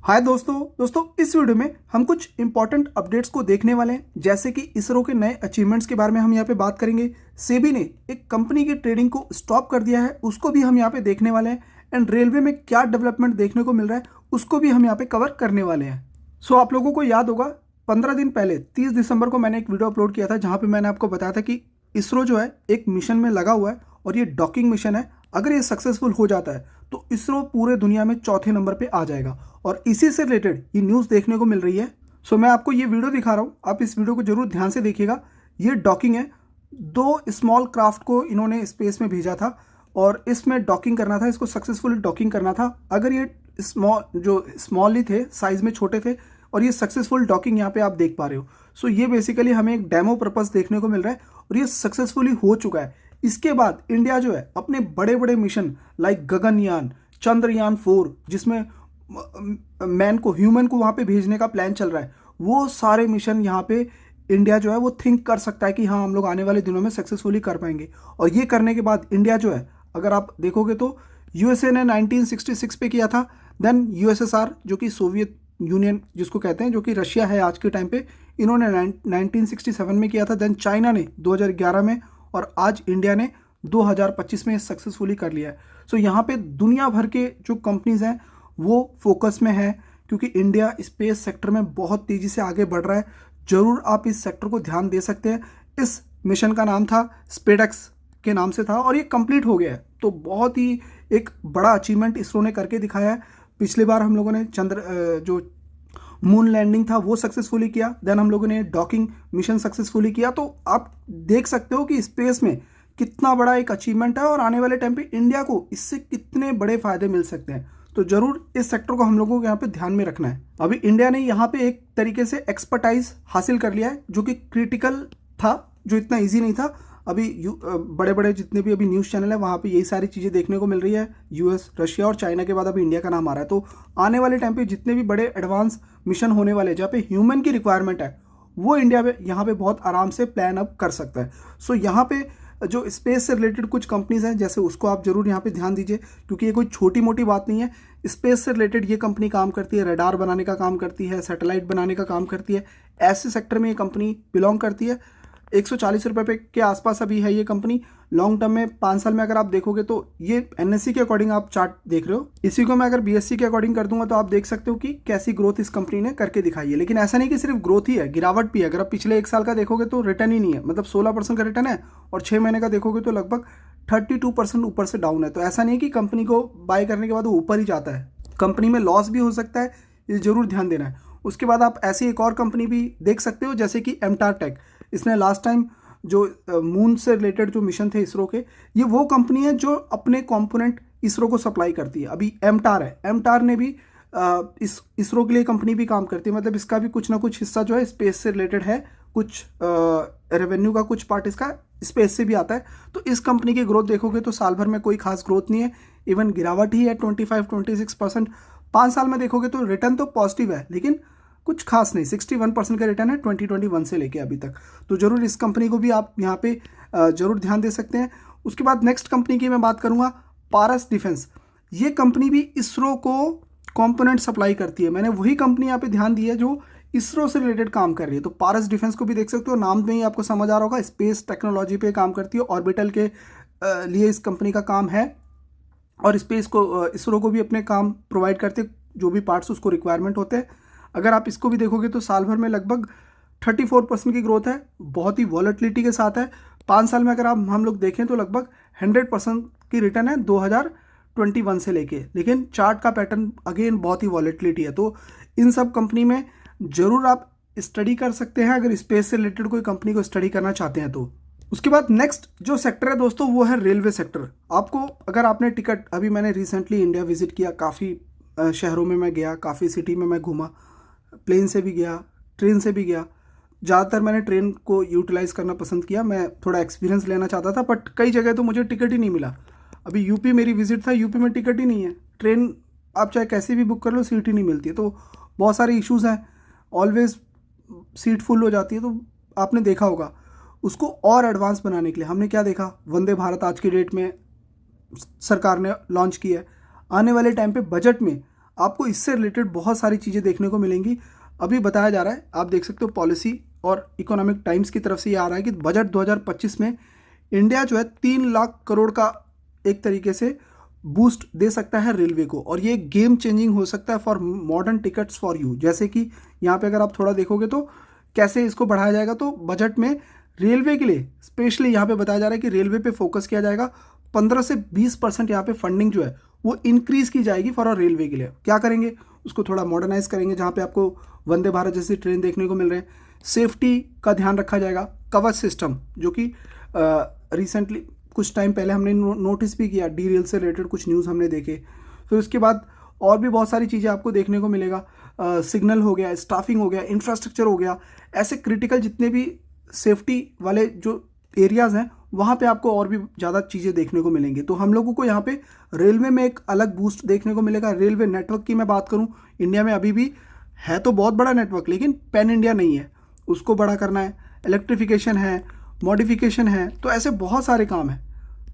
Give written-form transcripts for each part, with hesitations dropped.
हाय दोस्तों इस वीडियो में हम कुछ इंपॉर्टेंट अपडेट्स को देखने वाले हैं, जैसे कि इसरो के नए अचीवमेंट्स के बारे में हम यहाँ पे बात करेंगे। सेबी ने एक कंपनी की ट्रेडिंग को स्टॉप कर दिया है, उसको भी हम यहाँ पे देखने वाले हैं। एंड रेलवे में क्या डेवलपमेंट देखने को मिल रहा है उसको भी हम यहाँ पे कवर करने वाले हैं। सो आप लोगों को याद होगा 15 दिन पहले 30 दिसंबर को मैंने एक वीडियो अपलोड किया था, जहाँ पे मैंने आपको बताया था कि इसरो जो है एक मिशन में लगा हुआ है और ये डॉकिंग मिशन है। अगर ये सक्सेसफुल हो जाता है तो इसरो पूरे दुनिया में चौथे नंबर पे आ जाएगा और इसी से रिलेटेड ये न्यूज़ देखने को मिल रही है। सो मैं आपको ये वीडियो दिखा रहा हूँ, आप इस वीडियो को जरूर ध्यान से देखिएगा। ये डॉकिंग है, 2 स्मॉल क्राफ्ट को इन्होंने स्पेस में भेजा था और इसमें डॉकिंग करना था, इसको सक्सेसफुली डॉकिंग करना था। अगर ये स्मॉल ही थे, साइज में छोटे थे और ये सक्सेसफुल डॉकिंग यहाँ पे आप देख पा रहे हो। सो ये बेसिकली हमें एक डेमो पर्पस देखने को मिल रहा है और ये सक्सेसफुली हो चुका है। इसके बाद इंडिया जो है अपने बड़े बड़े मिशन लाइक गगनयान, चंद्रयान 4, जिसमें ह्यूमन को वहाँ पे भेजने का प्लान चल रहा है, वो सारे मिशन यहाँ पे इंडिया जो है वो थिंक कर सकता है कि हाँ हम लोग आने वाले दिनों में सक्सेसफुली कर पाएंगे। और ये करने के बाद इंडिया जो है, अगर आप देखोगे तो यूएसए ने 1966 पे किया था, देन यूएसएसआर जो कि सोवियत यूनियन जिसको कहते हैं, जो कि रशिया है आज के टाइम पे, इन्होंने 1967 में किया था, देन चाइना ने 2011 में और आज इंडिया ने 2025 में सक्सेसफुली कर लिया है। सो यहाँ पे दुनिया भर के जो कंपनीज हैं वो फोकस में है, क्योंकि इंडिया स्पेस सेक्टर में बहुत तेज़ी से आगे बढ़ रहा है। ज़रूर आप इस सेक्टर को ध्यान दे सकते हैं। इस मिशन का नाम था स्पेडएक्स के नाम से था और ये कंप्लीट हो गया है, तो बहुत ही एक बड़ा अचीवमेंट इसरो ने करके दिखाया है। पिछली बार हम लोगों ने जो मून लैंडिंग था वो सक्सेसफुली किया, देन हम लोगों ने डॉकिंग मिशन सक्सेसफुली किया। तो आप देख सकते हो कि स्पेस में कितना बड़ा एक अचीवमेंट है और आने वाले टाइम पे इंडिया को इससे कितने बड़े फायदे मिल सकते हैं। तो जरूर इस सेक्टर को हम लोगों को यहाँ पे ध्यान में रखना है। अभी इंडिया ने यहाँ पे एक तरीके से एक्सपर्टाइज हासिल कर लिया है, जो कि क्रिटिकल था, जो इतना ईजी नहीं था। अभी बड़े बड़े जितने भी अभी न्यूज़ चैनल है वहाँ पे यही सारी चीज़ें देखने को मिल रही है। यूएस, रशिया और चाइना के बाद अभी इंडिया का नाम आ रहा है। तो आने वाले टाइम पे जितने भी बड़े एडवांस मिशन होने वाले जहाँ पे ह्यूमन की रिक्वायरमेंट है, वो इंडिया में यहाँ पे बहुत आराम से प्लान अप कर सकता है। सो यहाँ पे जो स्पेस से रिलेटेड कुछ कंपनीज हैं, जैसे उसको आप जरूर यहाँ पे ध्यान दीजिए, क्योंकि ये कोई छोटी मोटी बात नहीं है। स्पेस से रिलेटेड ये कंपनी काम करती है, रडार बनाने का काम करती है, सैटेलाइट बनाने का काम करती है। ऐसे सेक्टर में ये कंपनी बिलोंग करती है। 140 रुपये पे के आसपास अभी है ये कंपनी। लॉन्ग टर्म में 5 साल में अगर आप देखोगे तो ये एनएससी के अकॉर्डिंग आप चार्ट देख रहे हो, इसी को मैं अगर बीएससी के अकॉर्डिंग कर दूंगा तो आप देख सकते हो कि कैसी ग्रोथ इस कंपनी ने करके दिखाई है। लेकिन ऐसा नहीं कि सिर्फ ग्रोथ ही है, गिरावट भी है। अगर आप पिछले 1 साल का देखोगे तो रिटर्न ही नहीं है, मतलब 16% का रिटर्न है, और 6 महीने का देखोगे तो लगभग 32% ऊपर से डाउन है। तो ऐसा नहीं कि कंपनी को बाय करने के बाद वो ऊपर ही जाता है, कंपनी में लॉस भी हो सकता है, ये जरूर ध्यान देना है। उसके बाद आप ऐसी एक और कंपनी भी देख सकते हो, जैसे कि एमटार टेक। इसने लास्ट टाइम जो मून से रिलेटेड जो मिशन थे इसरो के, ये वो कंपनी है जो अपने कंपोनेंट इसरो को सप्लाई करती है। अभी एमटार है, एमटार ने भी इस इसरो के लिए कंपनी भी काम करती है, मतलब इसका भी कुछ ना कुछ हिस्सा जो है स्पेस से रिलेटेड है। कुछ रेवेन्यू का कुछ पार्ट इसका स्पेस से भी आता है। तो इस कंपनी की ग्रोथ देखोगे तो साल भर में कोई खास ग्रोथ नहीं है, इवन गिरावट ही है 25-26%। 5 साल में देखोगे तो रिटर्न तो पॉजिटिव है, लेकिन कुछ खास नहीं, 61% का रिटर्न है 2021 से लेके अभी तक। तो जरूर इस कंपनी को भी आप यहाँ पे जरूर ध्यान दे सकते हैं। उसके बाद नेक्स्ट कंपनी की मैं बात करूँगा, पारस डिफेंस। ये कंपनी भी इसरो को कंपोनेंट सप्लाई करती है। मैंने वही कंपनी यहाँ पे ध्यान दी है जो इसरो से रिलेटेड काम कर रही है। तो पारस डिफेंस को भी देख सकते हो, नाम में ही आपको समझ आ रहा होगा, स्पेस टेक्नोलॉजी पे काम करती है। ऑर्बिटल के लिए इस कंपनी का काम है और स्पेस को इसरो को भी अपने काम प्रोवाइड करते, जो भी पार्ट्स उसको रिक्वायरमेंट होते हैं। अगर आप इसको भी देखोगे तो साल भर में लगभग 34% की ग्रोथ है, बहुत ही वॉलेटिलिटी के साथ है। 5 साल में अगर आप हम लोग देखें तो लगभग 100% की रिटर्न है 2021 से लेके। लेकिन चार्ट का पैटर्न अगेन बहुत ही वॉलेटिलिटी है। तो इन सब कंपनी में जरूर आप स्टडी कर सकते हैं, अगर स्पेस से रिलेटेड कोई कंपनी को स्टडी करना चाहते हैं तो। उसके बाद नेक्स्ट जो सेक्टर है दोस्तों, वो है रेलवे सेक्टर। आपको अगर आपने टिकट, अभी मैंने रिसेंटली इंडिया विजिट किया, काफ़ी शहरों में मैं गया, काफ़ी सिटी में मैं घूमा, प्लेन से भी गया, ट्रेन से भी गया। ज़्यादातर मैंने ट्रेन को यूटिलाइज़ करना पसंद किया, मैं थोड़ा एक्सपीरियंस लेना चाहता था, बट कई जगह तो मुझे टिकट ही नहीं मिला। अभी यूपी मेरी विजिट था, यूपी में टिकट ही नहीं है। ट्रेन आप चाहे कैसे भी बुक कर लो, सीट ही नहीं मिलती है। तो बहुत सारे इश्यूज़ हैं, ऑलवेज सीट फुल हो जाती है। तो आपने देखा होगा, उसको और एडवांस बनाने के लिए हमने क्या देखा, वंदे भारत आज की डेट में सरकार ने लॉन्च की है। आने वाले टाइम पे बजट में आपको इससे रिलेटेड बहुत सारी चीज़ें देखने को मिलेंगी। अभी बताया जा रहा है, आप देख सकते हो पॉलिसी और इकोनॉमिक टाइम्स की तरफ से ये आ रहा है कि बजट 2025 में इंडिया जो है 3 लाख करोड़ का एक तरीके से बूस्ट दे सकता है रेलवे को, और ये गेम चेंजिंग हो सकता है for modern tickets for you. जैसे कि यहाँ पे अगर आप थोड़ा देखोगे तो कैसे इसको बढ़ाया जाएगा, तो बजट में रेलवे के लिए स्पेशली यहाँ पे बताया जा रहा है कि रेलवे पे फोकस किया जाएगा। 15 से 20% यहाँ पे फंडिंग जो है वो इंक्रीज की जाएगी फॉर और रेलवे के लिए। क्या करेंगे, उसको थोड़ा मॉडर्नाइज करेंगे, जहाँ पे आपको वंदे भारत जैसी ट्रेन देखने को मिल रहे हैं। सेफ्टी का ध्यान रखा जाएगा, कवच सिस्टम जो कि रिसेंटली कुछ टाइम पहले हमने नोटिस भी किया, डी रेल से रिलेटेड कुछ न्यूज़ हमने देखे। फिर उसके बाद और भी बहुत सारी चीज़ें आपको देखने को मिलेगा, सिग्नल हो गया, स्टाफिंग हो गया, इंफ्रास्ट्रक्चर हो गया, ऐसे क्रिटिकल जितने भी सेफ्टी वाले जो एरियाज़ हैं वहाँ पे आपको और भी ज़्यादा चीज़ें देखने को मिलेंगी। तो हम लोगों को यहाँ पे रेलवे में एक अलग बूस्ट देखने को मिलेगा। रेलवे नेटवर्क की मैं बात करूँ, इंडिया में अभी भी है तो बहुत बड़ा नेटवर्क, लेकिन पैन इंडिया नहीं है, उसको बड़ा करना है। इलेक्ट्रिफिकेशन है, मॉडिफिकेशन है, तो ऐसे बहुत सारे काम हैं,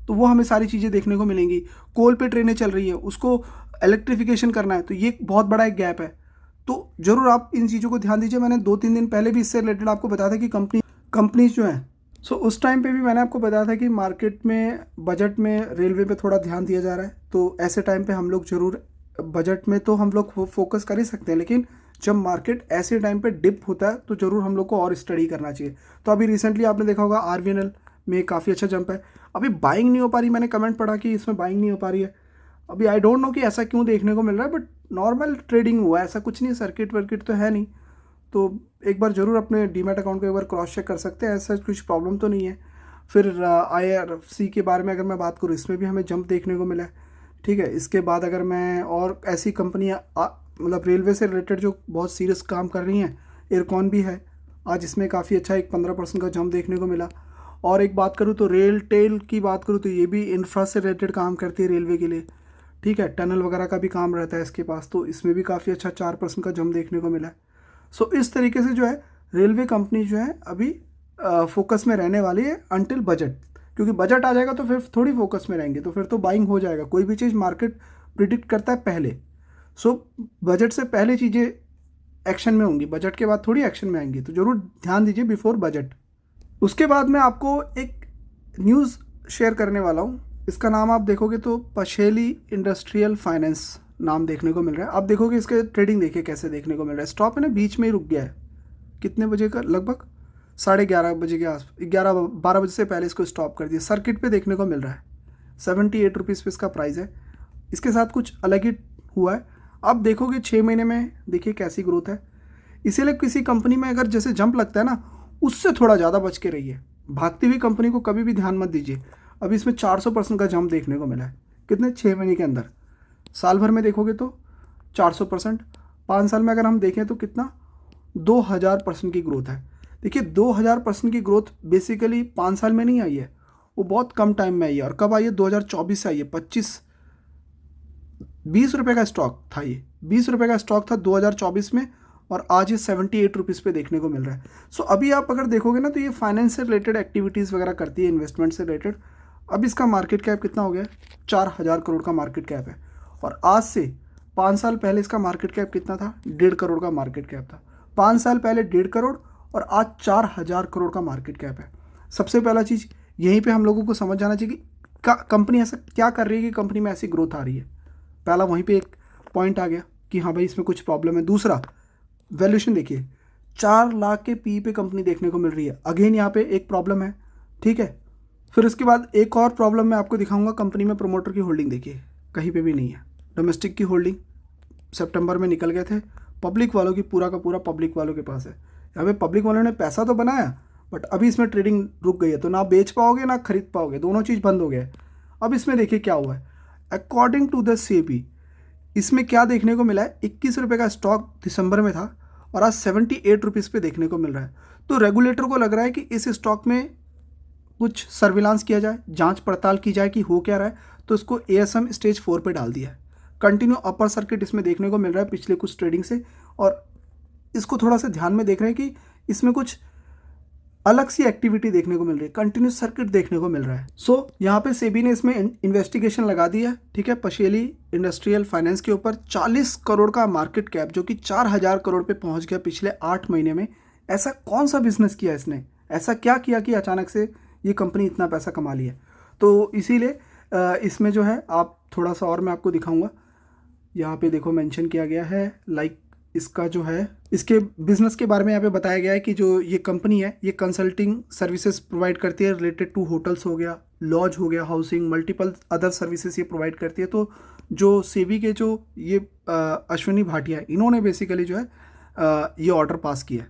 तो वो हमें सारी चीज़ें देखने को मिलेंगी। कोल पे ट्रेनें चल रही है, उसको इलेक्ट्रिफिकेशन करना है, तो ये बहुत बड़ा एक गैप है। तो ज़रूर आप इन चीज़ों को ध्यान दीजिए। मैंने 2-3 दिन पहले भी इससे रिलेटेड आपको बताया था कि कंपनीज जो हैं, उस टाइम पे भी मैंने आपको बताया था कि मार्केट में बजट में रेलवे पे थोड़ा ध्यान दिया जा रहा है। तो ऐसे टाइम पे हम लोग ज़रूर बजट में तो हम लोग फोकस कर ही सकते हैं, लेकिन जब मार्केट ऐसे टाइम पे डिप होता है तो ज़रूर हम लोग को और स्टडी करना चाहिए। तो अभी रिसेंटली आपने देखा होगा RVNL में काफ़ी अच्छा जंप है। अभी बाइंग नहीं हो पा रही, मैंने कमेंट पढ़ा कि इसमें बाइंग नहीं हो पा रही है। अभी आई डोंट नो कि ऐसा क्यों देखने को मिल रहा है, बट नॉर्मल ट्रेडिंग हुआ है, ऐसा कुछ नहीं, सर्किट वर्किट तो है नहीं। तो एक बार ज़रूर अपने डीमैट अकाउंट को एक बार क्रॉस चेक कर सकते हैं, ऐसा कुछ प्रॉब्लम तो नहीं है। फिर IRFC के बारे में अगर मैं बात करूँ, इसमें भी हमें जंप देखने को मिला है, ठीक है। इसके बाद अगर मैं और ऐसी कंपनियाँ मतलब रेलवे से रिलेटेड जो बहुत सीरियस काम कर रही हैं, एयरकॉन भी है, आज इसमें काफ़ी अच्छा एक 15% का जंप देखने को मिला। और एक बात करूँ तो रेल टेल की बात करूँ तो ये भी इंफ्रा से रिलेटेड काम करती है रेलवे के लिए, ठीक है। टनल वगैरह का भी काम रहता है इसके पास, तो इसमें भी काफ़ी अच्छा 4% का जंप देखने को मिला है। सो इस तरीके से जो है रेलवे कंपनी जो है अभी फोकस में रहने वाली है अंटिल बजट, क्योंकि बजट आ जाएगा तो फिर थोड़ी फोकस में रहेंगे, तो फिर तो बाइंग हो जाएगा। कोई भी चीज़ मार्केट प्रिडिक्ट करता है पहले, सो बजट से पहले चीज़ें एक्शन में होंगी, बजट के बाद थोड़ी एक्शन में आएंगी, तो ज़रूर ध्यान दीजिए बिफोर बजट। उसके बाद मैं आपको एक न्यूज़ शेयर करने वाला हूँ, इसका नाम आप देखोगे तो पशेली इंडस्ट्रियल फाइनेंस नाम देखने को मिल रहा है। आप देखोगे इसके ट्रेडिंग देखिए कैसे देखने को मिल रहा है। स्टॉप है ना बीच में ही रुक गया है, कितने बजे का, लगभग 11:30 बजे के आस 11-12 बजे से पहले इसको स्टॉप कर दिया। सर्किट पे देखने को मिल रहा है, 78 रुपीज़ पे इसका प्राइस है। इसके साथ कुछ अलग ही हुआ है। अब देखोगे 6 महीने में देखिए कैसी ग्रोथ है। इसीलिए किसी कंपनी में अगर जैसे जंप लगता है ना, उससे थोड़ा ज़्यादा बच के रहिए। भागती हुई कंपनी को कभी भी ध्यान मत दीजिए। अभी इसमें 400% का जंप देखने को मिला है, कितने 6 महीने के अंदर। साल भर में देखोगे तो 400%, 5 साल में अगर हम देखें तो कितना 2000% की ग्रोथ है। देखिए 2000% की ग्रोथ बेसिकली 5 साल में नहीं आई है, वो बहुत कम टाइम में आई है। और कब आई है, 2024 से आई है। 20 रुपये का स्टॉक था, ये 20 रुपये का स्टॉक था 2024 में, और आज ये 78 रुपीज़ पे देखने को मिल रहा है। सो अभी आप अगर देखोगे ना तो ये फाइनेंस से रिलेटेड एक्टिविटीज़ वगैरह करती है, इन्वेस्टमेंट से रिलेटेड। अब इसका मार्केट कैप कितना हो गया, 4000 करोड़ का मार्केट कैप है। और आज से 5 साल पहले इसका मार्केट कैप कितना था, 1.5 करोड़ का मार्केट कैप था। 5 साल पहले 1.5 करोड़ और आज 4000 करोड़ का मार्केट कैप है। सबसे पहला चीज़ यहीं पे हम लोगों को समझ जाना चाहिए कि कंपनी ऐसा क्या कर रही है कि कंपनी में ऐसी ग्रोथ आ रही है। पहला वहीं पे एक पॉइंट आ गया कि हाँ भाई इसमें कुछ प्रॉब्लम है। दूसरा वैल्यूएशन देखिए, 4 लाख के पी पे कंपनी देखने को मिल रही है। अगेन यहाँ पे एक प्रॉब्लम है, ठीक है। फिर उसके बाद एक और प्रॉब्लम मैं आपको दिखाऊंगा, कंपनी में प्रमोटर की होल्डिंग देखिए कहीं पे भी नहीं है। डोमेस्टिक की होल्डिंग सितंबर में निकल गए थे, पब्लिक वालों की पूरा का पूरा पब्लिक वालों के पास है। यहाँ पे पब्लिक वालों ने पैसा तो बनाया, बट अभी इसमें ट्रेडिंग रुक गई है, तो ना बेच पाओगे ना खरीद पाओगे, दोनों चीज़ बंद हो गया है। अब इसमें देखिए क्या हुआ है, अकॉर्डिंग टू द सेबी इसमें क्या देखने को मिला है, 21 रुपये का स्टॉक दिसंबर में था और आज 78 रुपीज़ पे देखने को मिल रहा है। तो रेगुलेटर को लग रहा है कि इस स्टॉक में कुछ सर्विलांस किया जाए, जांच पड़ताल की जाए कि हो क्या रहा है, तो इसको ASM स्टेज 4 पे डाल दिया है। कंटिन्यू अपर सर्किट इसमें देखने को मिल रहा है पिछले कुछ ट्रेडिंग से, और इसको थोड़ा सा ध्यान में देख रहे हैं कि इसमें कुछ अलग सी एक्टिविटी देखने को मिल रही है, कंटिन्यूस सर्किट देखने को मिल रहा है। सो यहाँ पे सेबी ने इसमें इन्वेस्टिगेशन लगा दी है, ठीक है, पशेली इंडस्ट्रियल फाइनेंस के ऊपर। 40 करोड़ का मार्केट कैप जो कि 4000 करोड़ पे पहुंच गया पिछले 8 महीने में। ऐसा कौन सा बिजनेस किया इसने, ऐसा क्या किया कि अचानक से ये कंपनी इतना पैसा कमा ली है। तो इसीलिए इसमें जो है आप थोड़ा सा और मैं आपको दिखाऊंगा। यहाँ पे देखो मेंशन किया गया है, लाइक इसका जो है इसके बिजनेस के बारे में यहाँ पे बताया गया है कि जो ये कंपनी है ये कंसल्टिंग सर्विसेज प्रोवाइड करती है रिलेटेड टू होटल्स हो गया, लॉज हो गया, हाउसिंग, मल्टीपल अदर सर्विसेज ये प्रोवाइड करती है। तो जो सेबी के जो ये अश्विनी भाटिया है, इन्होंने बेसिकली जो है ये ऑर्डर पास किया है,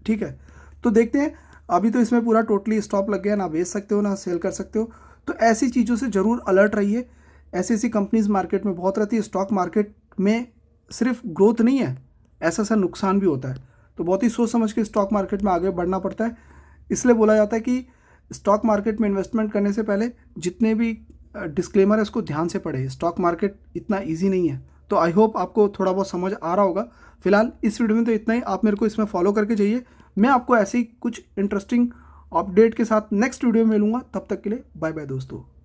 ठीक है। तो देखते हैं, अभी तो इसमें पूरा टोटली स्टॉप लग गया, ना बेच सकते हो ना सेल कर सकते हो। तो ऐसी चीज़ों से ज़रूर अलर्ट रहिए। ऐसी कंपनीज मार्केट में बहुत रहती है। स्टॉक मार्केट में सिर्फ ग्रोथ नहीं है, ऐसा सा नुकसान भी होता है। तो बहुत ही सोच समझ के स्टॉक मार्केट में आगे बढ़ना पड़ता है। इसलिए बोला जाता है कि स्टॉक मार्केट में इन्वेस्टमेंट करने से पहले जितने भी डिस्क्लेमर है उसको ध्यान से पढ़े। स्टॉक मार्केट इतना ईजी नहीं है। तो आई होप आपको थोड़ा बहुत समझ आ रहा होगा। फिलहाल इस वीडियो में तो इतना ही। आप मेरे को इसमें फॉलो करके जाइए। मैं आपको ऐसी कुछ इंटरेस्टिंग अपडेट के साथ नेक्स्ट वीडियो में मिलूंगा। तब तक के लिए बाय बाय दोस्तों।